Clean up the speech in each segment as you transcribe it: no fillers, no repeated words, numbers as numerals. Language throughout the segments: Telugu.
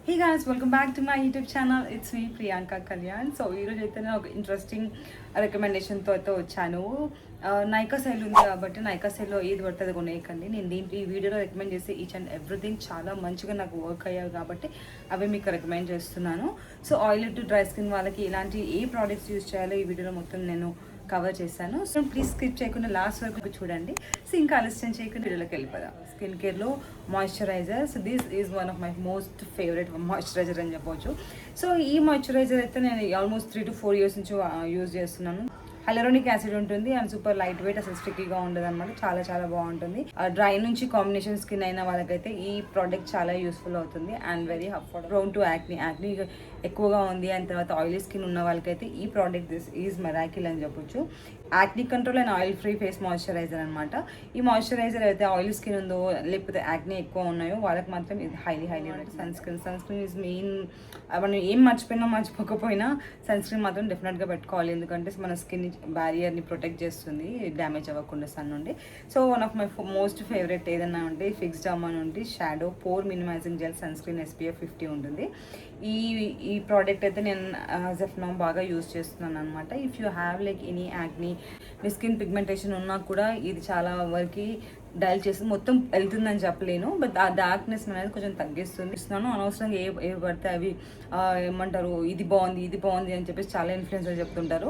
Hey guys, welcome back to my YouTube channel. It's me Priyanka Kalyan. So ఈరోజు అయితే నేను ఒక ఇంట్రెస్టింగ్ రికమెండేషన్తో అయితే వచ్చాను. నైకా సేల్ ఉంది కాబట్టి నైకా సేల్లో ఏది పడుతుంది కొనేయకండి. నేను దీంట్లో ఈ వీడియోలో రికమెండ్ చేసి ఈచ్ అండ్ ఎవ్రీథింగ్ చాలా మంచిగా నాకు వర్క్ అయ్యాయి కాబట్టి అవి మీకు రికమెండ్ చేస్తున్నాను. So oil to dry skin వాళ్ళకి ఇలాంటి ఏ ప్రోడక్ట్స్ యూజ్ చేయాలో ఈ వీడియోలో మొత్తం నేను కవర్ చేశాను. సో ప్లీజ్ స్కిప్ చేయకుండా లాస్ట్ వరకు చూడండి. సో ఇంకా ఆలస్యం చేయకుండా వీడియోలోకి వెళ్ళిపోదాం. స్కిన్ కేర్లో moisturiser. So this is one of my most favourite moisturiser అని చెప్పవచ్చు. సో ఈ మాయిశ్చరైజర్ అయితే నేను ఆల్మోస్ట్ 3 to 4 years నుంచి యూజ్ చేస్తున్నాను. హైలరోనిక్ యాసిడ్ ఉంటుంది అండ్ సూపర్ లైట్ వెయిట్, అసలు స్టిక్కీగా ఉండదు అనమాట. చాలా చాలా బాగుంటుంది. డ్రై నుంచి కాంబినేషన్ స్కిన్ అయిన వాళ్ళకైతే ఈ ప్రోడక్ట్ చాలా యూస్ఫుల్ అవుతుంది and very affordable. Prone to acne ఎక్కువగా ఉంది అండ్ తర్వాత ఆయిలీ స్కిన్ ఉన్న వాళ్ళకైతే ఈ ప్రోడక్ట్ దిస్ ఈజ్ మెరాకిల్ అని చెప్పొచ్చు. Acne control and oil free face moisturiser అనమాట. ఈ మాయిశ్చరైజర్ అయితే ఆయిలీ స్కిన్ ఉందో లేకపోతే యాక్నీ ఎక్కువ ఉన్నాయో వాళ్ళకి మాత్రం ఇది highly sunscreen is main. మనం ఏం మర్చిపోకపోయినా సన్ స్క్రీన్ మాత్రం డెఫినెట్గా పెట్టుకోవాలి, ఎందుకంటే మన స్కిన్ బ్యారియర్ని ప్రొటెక్ట్ చేస్తుంది డ్యామేజ్ అవ్వకుండా సన్ నుండి. So one of my most favourite ఏదన్నా ఉంటే ఫిక్స్ డమ్ అని ఉంటే shadow pore minimizing gel sunscreen SPF 50 ఉంటుంది. ఈ ప్రోడక్ట్ అయితే నేను యాజ్ ఆఫ్ నౌ బాగా యూజ్ చేస్తున్నాను అనమాట. If you have like any acne, మీ స్కిన్ పిగ్మెంటేషన్ ఉన్నా కూడా ఇది చాలా వరకు డైల్ చేసి మొత్తం వెళ్తుందని చెప్పలేను, బట్ ఆ డార్క్నెస్ అనేది కొంచెం తగ్గిస్తుంది. ఇస్తున్నాను అనవసరంగా ఏ పడితే అవి ఏమంటారు ఇది బాగుంది అని చెప్పేసి చాలా ఇన్ఫ్లుయెన్సర్ చెప్తుంటారు.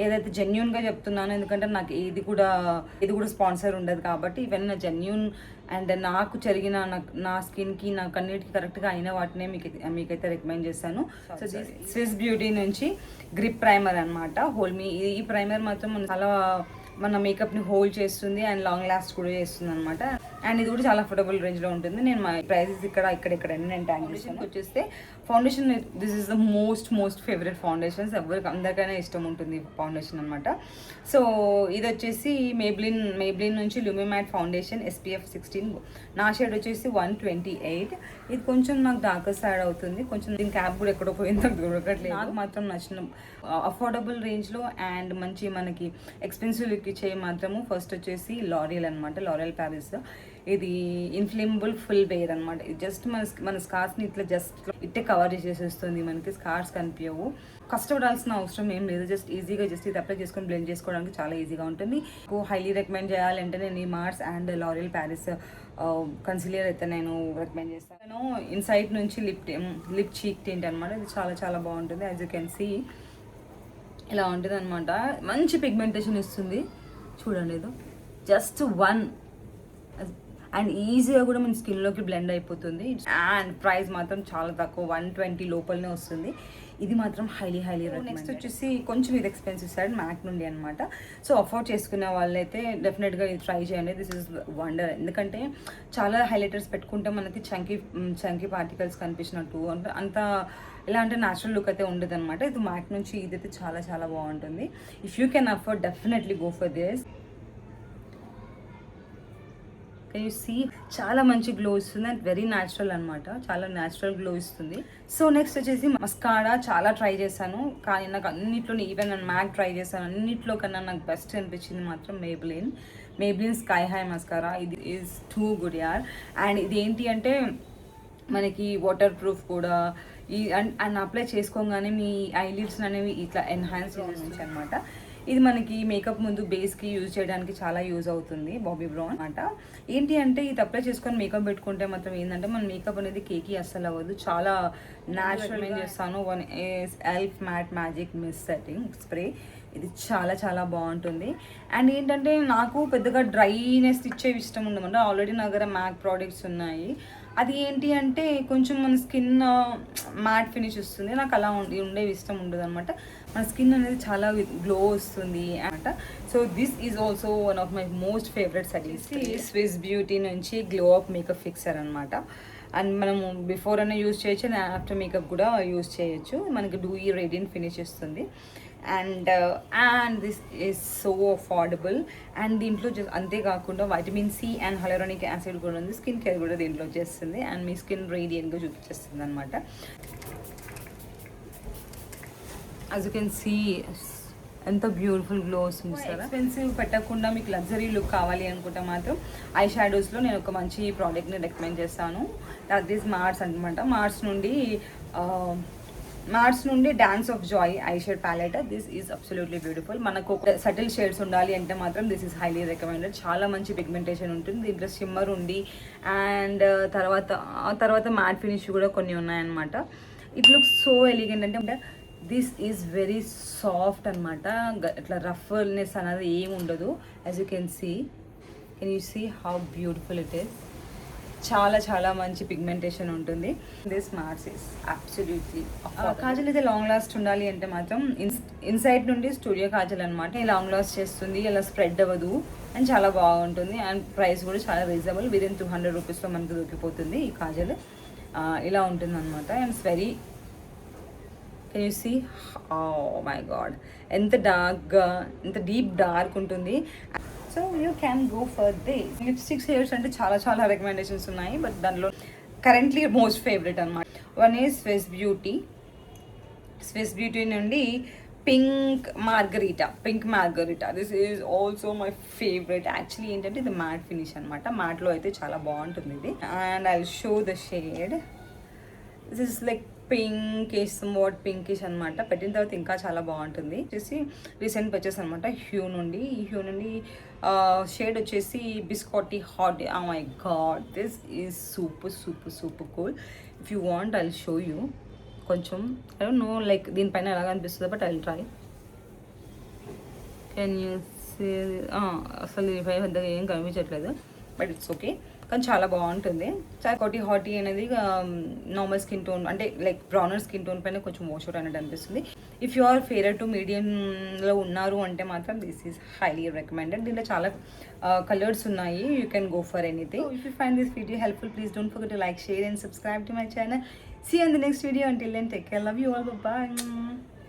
ఏదైతే జెన్యున్గా చెప్తున్నానో, ఎందుకంటే నాకు ఇది కూడా స్పాన్సర్ ఉండదు కాబట్టి ఇవన్నీ జెన్యున్ అండ్ నాకు జరిగిన నా స్కిన్కి నాకు అన్నిటికీ కరెక్ట్గా అయిన వాటినే మీకైతే రికమెండ్ చేస్తాను. సో స్విస్ బ్యూటీ నుంచి గ్రిప్ ప్రైమర్ అనమాట. ఈ ప్రైమర్ మాత్రం చాలా మన మేకప్ని హోల్డ్ చేస్తుంది అండ్ లాంగ్ లాస్ట్ కూడా చేస్తుంది అనమాట. అండ్ ఇది కూడా చాలా అఫోర్డబుల్ రేంజ్లో ఉంటుంది. నేను మా ప్రైజెస్ ఇక్కడ నేను ట్యాగ్ చేసాను. వచ్చేస్తే foundation, this is the most favourite foundations. అందరికైనా ఇష్టం ఉంటుంది ఫౌండేషన్ అనమాట. సో ఇది వచ్చేసి మేబ్లిన్ నుంచి ల్యూమిమాట్ ఫౌండేషన్ SPF 16. నా షేడ్ వచ్చేసి 128. ఇది కొంచెం నాకు డార్కర్ సైడ్ అవుతుంది, కొంచెం దీని క్యాప్ కూడా ఎక్కడో పోయింది, నాకు దొరకట్లేదు. నాకు మాత్రం నచ్చిన అఫోర్డబుల్ రేంజ్లో అండ్ మంచి మనకి ఎక్స్పెన్సివ్ లుక్ ఇచ్చే మాత్రము ఫస్ట్ వచ్చేసి లారియల్ అనమాట. L'Oréal Paris. ఇది ఇన్ఫ్లేమబుల్ ఫుల్ వేర్ అనమాట. ఇది జస్ట్ మన స్కార్స్ని ఇట్లా ఇట్టే కవర్ చేసేస్తుంది, మనకి స్కార్స్ కనిపించవు. కష్టపడాల్సిన అవసరం ఏం లేదు. ఈజీగా ఇది అప్లై చేసుకొని బ్లెండ్ చేసుకోవడానికి చాలా ఈజీగా ఉంటుంది. హైలీ రికమెండ్ చేయాలంటే నేను ఈ Mars and L'Oreal Paris concealer అయితే నేను రికమెండ్ చేస్తాను. ఇన్సైట్ నుంచి లిప్ చీక్ టింట్ అనమాట. ఇది చాలా చాలా బాగుంటుంది. యాజ్ యూ కెన్ సీ ఇలా ఉంటుంది అనమాట. మంచి పిగ్మెంటేషన్ ఇస్తుంది, చూడండి. ఇది జస్ట్ 1 అండ్ ఈజీగా కూడా మన స్కిన్లోకి బ్లెండ్ అయిపోతుంది. అండ్ ప్రైస్ మాత్రం చాలా తక్కువ, 120 లోపలనే వస్తుంది. ఇది మాత్రం హైలీ నెక్స్ట్ వచ్చేసి కొంచెం ఇది ఎక్స్పెన్సివ్ సైడ్ మ్యాక్ నుండి అనమాట. సో అఫోర్డ్ చేసుకునే వాళ్ళైతే డెఫినెట్గా ఇది ట్రై చేయండి. This is wonder. ఎందుకంటే చాలా హైలైటర్స్ పెట్టుకుంటే మనకి చంకీ పార్టికల్స్ కనిపించినట్టు అంత ఎలా అంటే న్యాచురల్ లుక్ అయితే ఉండదు అనమాట. ఇది మ్యాక్ నుంచి ఇదైతే చాలా చాలా బాగుంటుంది. If you can afford definitely go for this. Can you see చాలా మంచి గ్లో ఇస్తుంది అండ్ వెరీ న్యాచురల్ అనమాట. చాలా న్యాచురల్ గ్లో ఇస్తుంది. సో నెక్స్ట్ వచ్చేసి మస్కారా. చాలా ట్రై చేశాను కానీ నాకు అన్నిట్లో, ఈవెన్ నేను మ్యాక్ ట్రై చేశాను, అన్నిట్లో కన్నా నాకు బెస్ట్ అనిపించింది మాత్రం మేబ్లిన్ స్కై హై మస్కారా. ఇది ఈజ్ టూ గుడ్ యార్. అండ్ ఇది ఏంటి అంటే మనకి వాటర్ ప్రూఫ్ కూడా. అండ్ అప్లై చేసుకోగానే మీ ఐలిడ్స్ అనేవి ఇట్లా ఎన్హాన్స్ చేసేసి అనమాట. ఇది మనకి మేకప్ ముందు బేస్కి యూజ్ చేయడానికి చాలా యూజ్ అవుతుంది. బాబీ బ్రౌన్ అనమాట. ఏంటి అంటే ఇది అప్లై చేసుకొని మేకప్ పెట్టుకుంటే మాత్రం ఏంటంటే మన మేకప్ అనేది కేకీ అస్సలు అవ్వదు. చాలా న్యాచురల్ చేస్తాను. 1 elf matte magic mist setting spray. ఇది చాలా చాలా బాగుంటుంది. అండ్ ఏంటంటే నాకు పెద్దగా డ్రైనెస్ ఇచ్చేవి ఇష్టం ఉండమంటే ఆల్రెడీ నా దగ్గర మ్యాక్ ప్రోడక్ట్స్ ఉన్నాయి. అది ఏంటి అంటే కొంచెం మన స్కిన్ మ్యాట్ ఫినిష్ వస్తుంది. నాకు అలా ఉండేవి ఇష్టం ఉండదు అనమాట. మన స్కిన్ అనేది చాలా గ్లో వస్తుంది అనమాట. So this is also one of my most favourite settings. Swiss beauty నుంచి గ్లో అప్ మేకప్ ఫిక్సర్ అనమాట. అండ్ మనము బిఫోర్ అయినా యూజ్ చేయొచ్చు అండ్ ఆఫ్టర్ మేకప్ కూడా యూజ్ చేయొచ్చు. మనకి డూయి రేడియంట్ ఫినిష్ ఇస్తుంది. And this is so affordable. And దీంట్లో అంతేకాకుండా vitamin C and hyaluronic acid కూడా ఉంది. స్కిన్ కేర్ కూడా దీంట్లో వచ్చేస్తుంది అండ్ మీ స్కిన్ రేడియంట్గా చూపించేస్తుంది అనమాట. యాజ్ యూ కెన్ సీ ఎంత బ్యూటిఫుల్ గ్లో వస్తుంది సార్. ఎక్స్పెన్సివ్ పెట్టకుండా మీకు లగ్జరీ లుక్ కావాలి అనుకుంటే మాత్రం ఐ షాడోస్లో నేను ఒక మంచి ప్రోడక్ట్ని రికమెండ్ చేస్తాను. దట్ ఈస్ మార్స్ అనమాట. మార్స్ నుండి dance of joy eye shade palette. This is absolutely beautiful. మనకు సటిల్ షేడ్స్ ఉండాలి అంటే మాత్రం దిస్ ఈజ్ హైలీ రికమెండెడ్. చాలా మంచి పిగ్మెంటేషన్ ఉంటుంది దీంట్లో, షిమ్మర్ ఉండి అండ్ తర్వాత మ్యాట్ ఫినిష్ కూడా కొన్ని ఉన్నాయన్నమాట. It looks so elegant. అంటే దిస్ ఈజ్ వెరీ సాఫ్ట్ అనమాట. ఇట్లా రఫ్నెస్ అనేది ఏమి ఉండదు. As you can see how beautiful it is. చాలా చాలా మంచి పిగ్మెంటేషన్ ఉంటుంది. This Mars is absolutely. Kajal అయితే లాంగ్ లాస్ట్ ఉండాలి అంటే మాత్రం ఇన్సైడ్ నుండి స్టూడియో కాజల్ అనమాట. లాంగ్ లాస్ట్ చేస్తుంది, ఇలా స్ప్రెడ్ అవ్వదు అండ్ చాలా బాగుంటుంది. అండ్ ప్రైస్ కూడా చాలా రీజనబుల్. విదిన్ 200 రూపీస్లో మనకు దొరికిపోతుంది ఈ కాజల్. ఇలా ఉంటుంది అనమాట. And it's very, can you see, oh my god ఎంత డార్క్గా, ఎంత డీప్ డార్క్ ఉంటుంది. So you can go for this. Lipstick shades అంటే చాలా చాలా రికమెండేషన్స్ ఉన్నాయి, బట్ దానిలో కరెంట్లీ మోస్ట్ ఫేవరెట్ అనమాట. వన్ ఈజ్ స్విస్ బ్యూటీ నుండి pink margarita. This is also my favourite. Actually ఏంటంటే ఇది మ్యాట్ ఫినిష్ అనమాట. మ్యాట్లో అయితే చాలా బాగుంటుంది ఇది. And I will show the shade. This is like pinkish, somewhat pinkish అనమాట. పెట్టిన తర్వాత ఇంకా చాలా బాగుంటుంది. వచ్చేసి రీసెంట్ పర్చేస్ అనమాట హ్యూ నుండి. ఈ హ్యూ నుండి షేడ్ వచ్చేసి biscotti hot. Oh my god, this is super cool. If you want I will show you. కొంచెం ఐ డోంట్ నో లైక్ దీనిపైన ఎలాగ అనిపిస్తుంది, but I will try. Can you see? అసలు దీనిపై పెద్దగా ఏం కనిపించట్లేదు, బట్ ఇట్స్ ఓకే. కానీ చాలా బాగుంటుంది. చాలా హాటీ అనేది నార్మల్ స్కిన్ టోన్ అంటే లైక్ బ్రౌనర్ స్కిన్ టోన్ పైన కొంచెం వాష్ అవుట్ అనేది అనిపిస్తుంది. If you are fairer to మీడియంలో ఉన్నారు అంటే మాత్రం దిస్ ఈజ్ హైలీ రికమెండెడ్. దీంట్లో చాలా కలర్స్ ఉన్నాయి. You can go for anything. If you find this video helpful, please don't forget to like, share and subscribe to my channel. See you in the next video. Until then, take care. Love you all. Bye-bye.